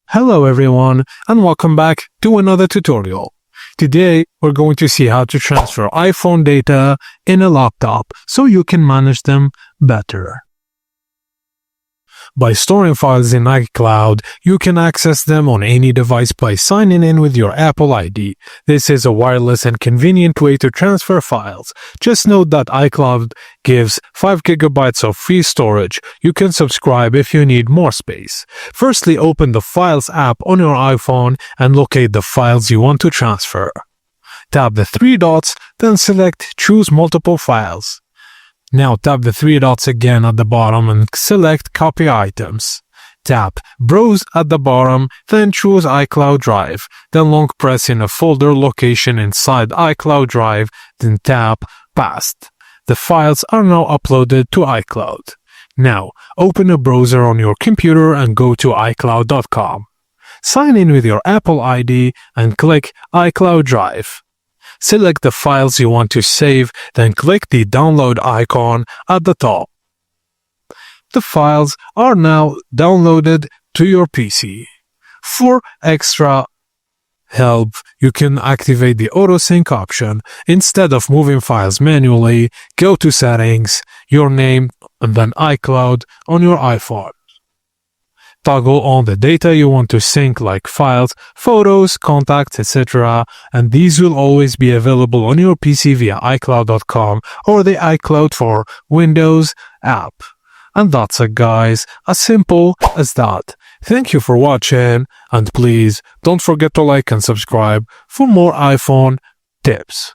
Hello everyone and welcome back to another tutorial. Today we're going to see how to transfer iPhone data in a laptop so you can manage them better. By storing files in iCloud, you can access them on any device by signing in with your Apple ID. This is a wireless and convenient way to transfer files. Just note that iCloud gives 5 GB of free storage. You can subscribe if you need more space. Firstly, open the Files app on your iPhone and locate the files you want to transfer. Tap the three dots, then select Choose Multiple Files. Now tap the three dots again at the bottom and select Copy Items. Tap Browse at the bottom, then choose iCloud Drive. Then long press in a folder location inside iCloud Drive, then tap Past. The files are now uploaded to iCloud. Now open a browser on your computer and go to iCloud.com. Sign in with your Apple ID and click iCloud Drive. Select the files you want to save, then click the download icon at the top. The files are now downloaded to your PC. For extra help, you can activate the AutoSync option. Instead of moving files manually, go to Settings, your name, and then iCloud on your iPhone. Toggle on the data you want to sync like files, photos, contacts, etc. and these will always be available on your PC via iCloud.com or the iCloud for Windows app. And that's it guys, as simple as that. Thank you for watching and please don't forget to like and subscribe for more iPhone tips.